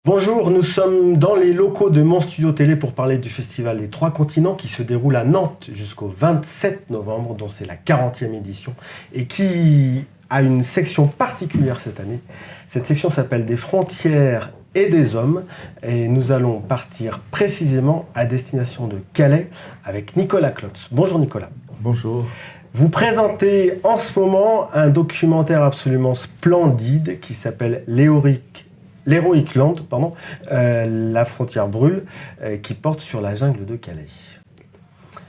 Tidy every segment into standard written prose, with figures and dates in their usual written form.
Bonjour, nous sommes dans les locaux de Mon Studio Télé pour parler du festival des Trois Continents qui se déroule à Nantes jusqu'au 27 novembre, dont c'est la 40e édition et qui a une section particulière cette année. Cette section s'appelle Des frontières et des hommes et nous allons partir précisément à destination de Calais avec Nicolas Klotz. Bonjour Nicolas. Bonjour. Vous présentez en ce moment un documentaire absolument splendide qui s'appelle L'Heroic Land, La frontière brûle, qui porte sur la jungle de Calais.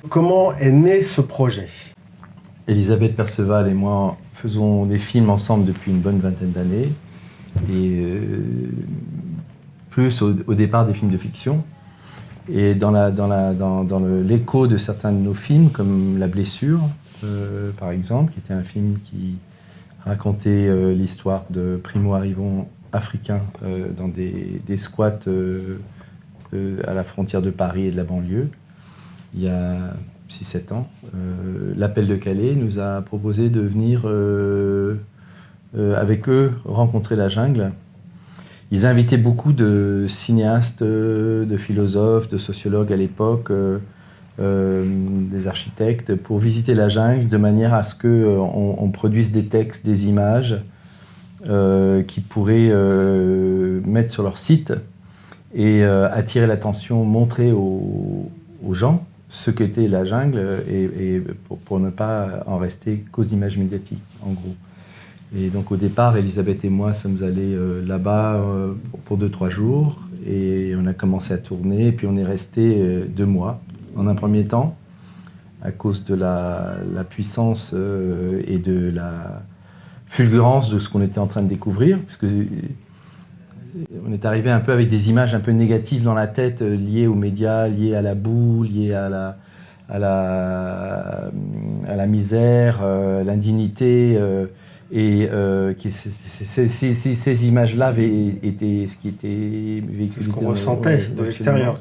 Comment est né ce projet ? Elisabeth Perceval et moi faisons des films ensemble depuis une bonne vingtaine d'années, et plus au départ des films de fiction. Et dans l'écho de certains de nos films, comme La Blessure, par exemple, qui était un film qui racontait l'histoire de primo-arrivants africains dans des squats à la frontière de Paris et de la banlieue, il y a 6-7 ans. L'Appel de Calais nous a proposé de venir avec eux rencontrer la jungle. Ils invitaient beaucoup de cinéastes, de philosophes, de sociologues à l'époque, des architectes, pour visiter la jungle de manière à ce qu'on produise des textes, des images qui pourraient mettre sur leur site et attirer l'attention, montrer aux gens ce qu'était la jungle et pour ne pas en rester qu'aux images médiatiques, en gros. Et donc au départ, Elisabeth et moi sommes allés là-bas pour 2-3 jours et on a commencé à tourner et puis on est resté 2 mois. En un premier temps, à cause de la puissance et de la fulgurance de ce qu'on était en train de découvrir, puisque on est arrivé un peu avec des images un peu négatives dans la tête, liées aux médias, liées à la boue, liées à la misère, l'indignité, et ces images-là étaient ce qui était véhiculé. Ce qu'on ressentait de l'extérieur.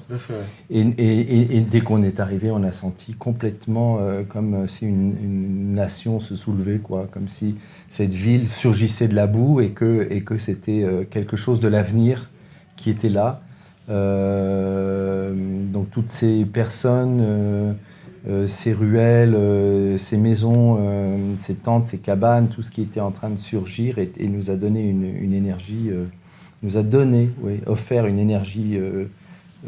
Et dès qu'on est arrivé, on a senti complètement comme si une nation se soulevait, quoi, comme si cette ville surgissait de la boue et que c'était quelque chose de l'avenir qui était là. Donc toutes ces personnes, ces ruelles, ces maisons, ces tentes, ces cabanes, tout ce qui était en train de surgir et nous a donné une énergie, offert une énergie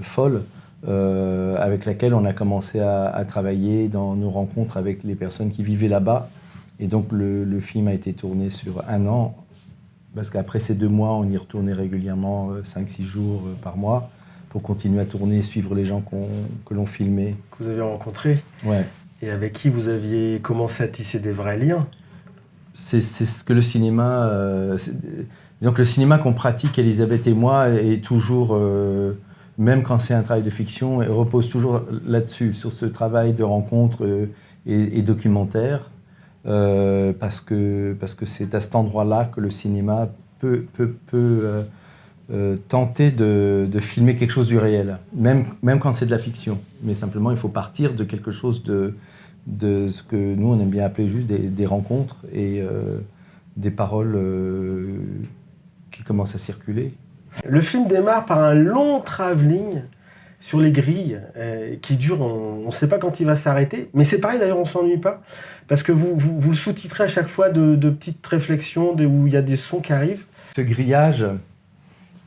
folle avec laquelle on a commencé à travailler dans nos rencontres avec les personnes qui vivaient là-bas. Et donc le film a été tourné sur 1 an, parce qu'après ces 2 mois, on y retournait régulièrement 5-6 jours par mois, pour continuer à tourner, suivre les gens que l'on filmait. Que vous aviez rencontrés. Ouais. Et avec qui vous aviez commencé à tisser des vrais liens. C'est ce que le cinéma... donc le cinéma qu'on pratique, Elisabeth et moi, est toujours, même quand c'est un travail de fiction, repose toujours là-dessus, sur ce travail de rencontre et documentaire, parce que c'est à cet endroit-là que le cinéma peut tenter de filmer quelque chose du réel, même quand c'est de la fiction. Mais simplement, il faut partir de quelque chose de ce que nous, on aime bien appeler juste des rencontres et des paroles qui commencent à circuler. Le film démarre par un long travelling sur les grilles qui dure, on ne sait pas quand il va s'arrêter, mais c'est pareil d'ailleurs, on ne s'ennuie pas, parce que vous le sous-titrez à chaque fois de petites réflexions où il y a des sons qui arrivent. Ce grillage,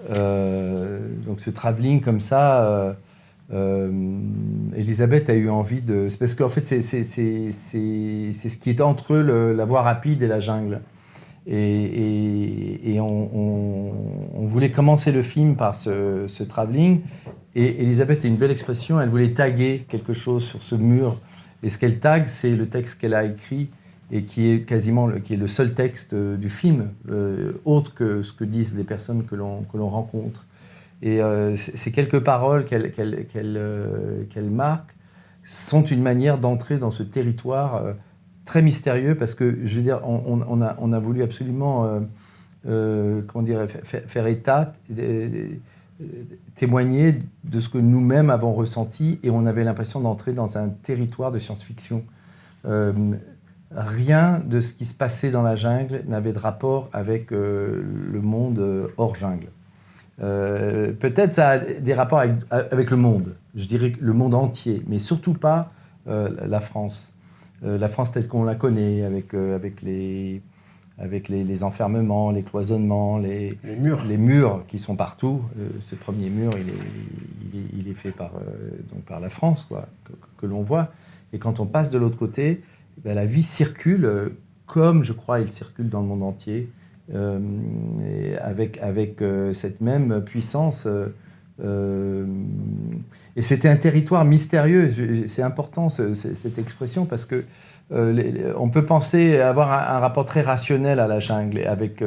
donc ce travelling comme ça, Elisabeth a eu envie de... C'est parce qu'en fait, c'est ce qui est entre la voie rapide et la jungle. Et on voulait commencer le film par ce travelling. Et Elisabeth a une belle expression, elle voulait taguer quelque chose sur ce mur. Et ce qu'elle tague, c'est le texte qu'elle a écrit et qui est le seul texte du film, autre que ce que disent les personnes que l'on rencontre. Et ces quelques paroles qu'elle marque sont une manière d'entrer dans ce territoire très mystérieux, parce que, je veux dire, on a voulu absolument faire état, témoigner de ce que nous-mêmes avons ressenti, et on avait l'impression d'entrer dans un territoire de science-fiction. Rien de ce qui se passait dans la jungle n'avait de rapport avec le monde hors jungle. Peut-être ça a des rapports avec le monde, je dirais le monde entier, mais surtout pas la France. La France telle qu'on la connaît, avec les enfermements, les cloisonnements, les murs qui sont partout. Ce premier mur, il est fait par la France, quoi, que l'on voit. Et quand on passe de l'autre côté, ben, la vie circule comme, je crois, il circule dans le monde entier, et avec cette même puissance. Et c'était un territoire mystérieux. C'est important cette expression parce que on peut penser avoir un rapport très rationnel à la jungle avec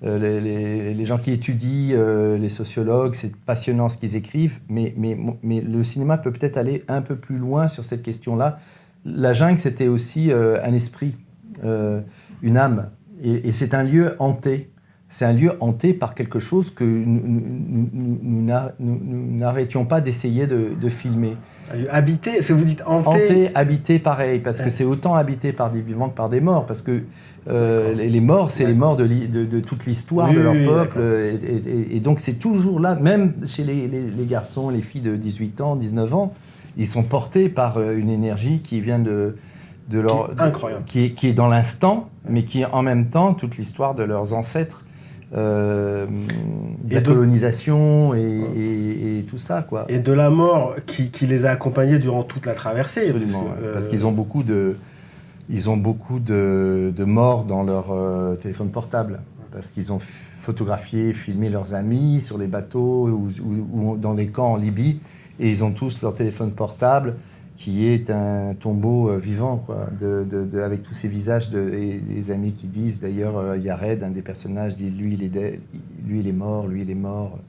les gens qui étudient, les sociologues. C'est passionnant ce qu'ils écrivent, mais le cinéma peut peut-être aller un peu plus loin sur cette question-là. La jungle, c'était aussi un esprit, une âme, et c'est un lieu hanté. C'est un lieu hanté par quelque chose que nous n'arrêtions pas d'essayer de filmer. Habité, est-ce que vous dites hanté? Hanté, habité, pareil, parce que c'est autant habité par des vivants que par des morts, parce que les morts, c'est les morts de toute l'histoire de leur peuple, et donc c'est toujours là, même chez les garçons, les filles de 18 ans, 19 ans, ils sont portés par une énergie qui vient incroyable. Qui est dans l'instant, mais qui est en même temps toute l'histoire de leurs ancêtres. De la colonisation et tout ça, quoi. Et de la mort qui les a accompagnés durant toute la traversée. Absolument, parce qu'ils ont beaucoup de morts dans leur téléphone portable, parce qu'ils ont photographié, filmé leurs amis sur les bateaux ou dans les camps en Libye, et ils ont tous leur téléphone portable qui est un tombeau vivant, quoi, avec tous ces visages et les amis qui disent, d'ailleurs, Yared, un des personnages, dit lui il est mort, lui il est mort,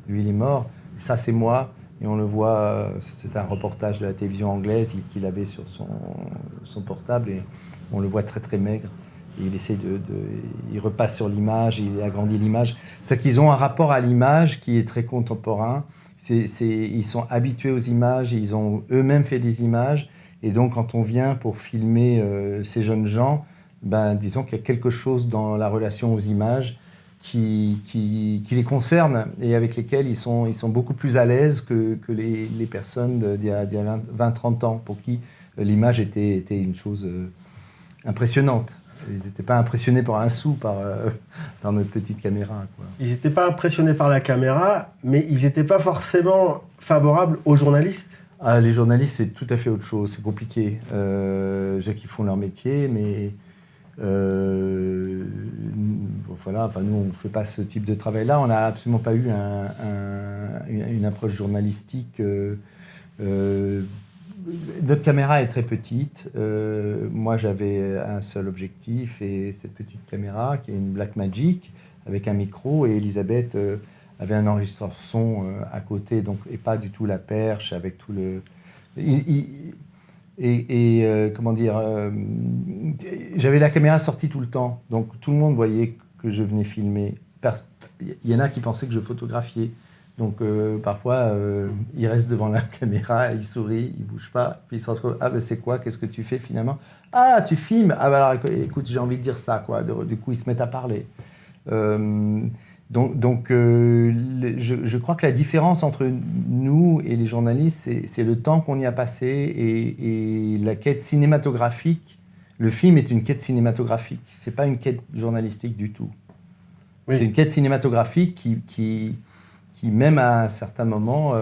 lui il est mort. Et ça c'est moi, et on le voit, c'est un reportage de la télévision anglaise qu'il avait sur son portable, et on le voit très très maigre. Et il essaie il repasse sur l'image, il agrandit l'image. C'est qu'ils ont un rapport à l'image qui est très contemporain. Ils sont habitués aux images, ils ont eux-mêmes fait des images, et donc quand on vient pour filmer ces jeunes gens, ben, disons qu'il y a quelque chose dans la relation aux images qui les concerne et avec lesquels ils sont beaucoup plus à l'aise que les personnes d'il y a 20-30 ans, pour qui l'image était une chose impressionnante. Ils n'étaient pas impressionnés par un sou, par notre petite caméra, quoi. Ils n'étaient pas impressionnés par la caméra, mais ils n'étaient pas forcément favorables aux journalistes. Ah, les journalistes, c'est tout à fait autre chose, c'est compliqué. Qui font leur métier, mais voilà, enfin, nous, on ne fait pas ce type de travail-là. On n'a absolument pas eu une approche journalistique. Notre caméra est très petite. Moi, j'avais un seul objectif, et cette petite caméra, qui est une Blackmagic, avec un micro, et Elisabeth avait un enregistreur son à côté, donc, et pas du tout la perche, avec tout le... comment dire, j'avais la caméra sortie tout le temps, donc tout le monde voyait que je venais filmer. Il y en a qui pensaient que je photographiais. Donc parfois, il reste devant la caméra, il sourit, il bouge pas, puis il se retrouve, ah ben c'est quoi, qu'est-ce que tu fais finalement? Ah, tu filmes? Ah ben alors écoute, j'ai envie de dire ça, quoi. Du coup, ils se mettent à parler. Je crois que la différence entre nous et les journalistes, c'est le temps qu'on y a passé et la quête cinématographique. Le film est une quête cinématographique, c'est pas une quête journalistique du tout. Oui. C'est une quête cinématographique qui, même à un certain moment,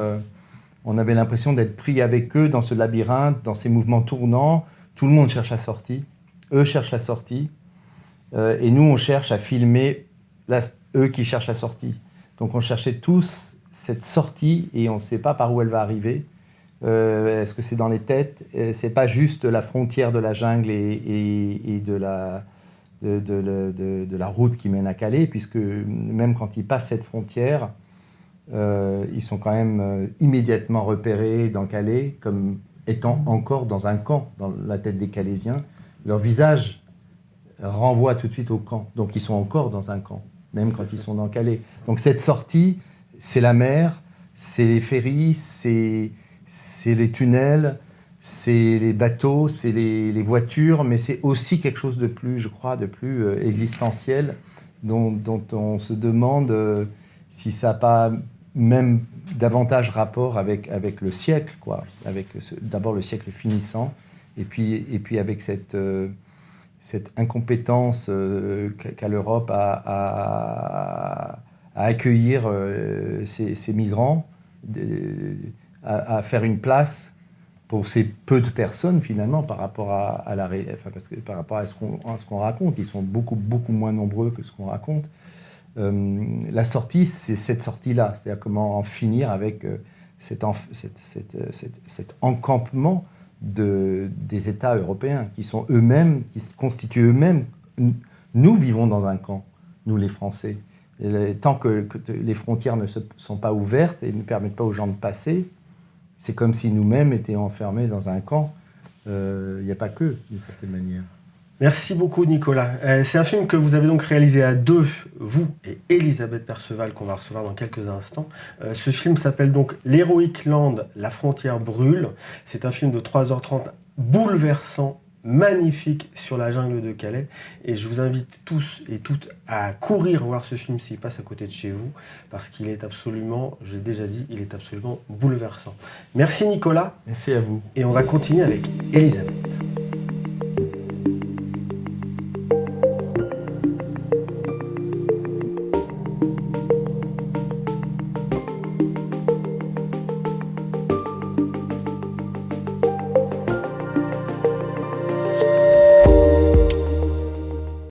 on avait l'impression d'être pris avec eux dans ce labyrinthe, dans ces mouvements tournants. Tout le monde cherche la sortie. Eux cherchent la sortie. Et nous, on cherche à filmer eux qui cherchent la sortie. Donc on cherchait tous cette sortie et on ne sait pas par où elle va arriver. Est-ce que c'est dans les têtes? C'est pas juste la frontière de la jungle et de la route qui mène à Calais, puisque même quand ils passent cette frontière, ils sont quand même immédiatement repérés dans Calais comme étant encore dans un camp, dans la tête des Calaisiens. Leur visage renvoie tout de suite au camp. Donc ils sont encore dans un camp, même quand ils sont dans Calais. Donc cette sortie, c'est la mer, c'est les ferries, c'est les tunnels, c'est les bateaux, c'est les voitures, mais c'est aussi quelque chose de plus, je crois, de plus existentiel, dont on se demande si ça n'a pas même davantage rapport avec le siècle, quoi, avec d'abord le siècle finissant, et puis avec cette incompétence qu'a l'Europe à accueillir ces migrants, à faire une place pour ces peu de personnes finalement par rapport par rapport à ce qu'on raconte. Ils sont beaucoup moins nombreux que ce qu'on raconte. La sortie, c'est cette sortie-là, c'est-à-dire comment en finir avec cet encampement des États européens qui sont eux-mêmes, qui se constituent eux-mêmes. Nous vivons dans un camp, nous les Français. Tant que les frontières ne sont pas ouvertes et ne permettent pas aux gens de passer, c'est comme si nous-mêmes étions enfermés dans un camp. Il n'y a pas que, d'une certaine manière. Merci beaucoup Nicolas. C'est un film que vous avez donc réalisé à deux, vous et Elisabeth Perceval, qu'on va recevoir dans quelques instants. Ce film s'appelle donc L'Heroic Land, la frontière brûle. C'est un film de 3h30 bouleversant, magnifique sur la jungle de Calais. Et je vous invite tous et toutes à courir voir ce film s'il passe à côté de chez vous, parce qu'il est absolument, je l'ai déjà dit, il est absolument bouleversant. Merci Nicolas. Merci à vous. Et on va continuer avec Elisabeth.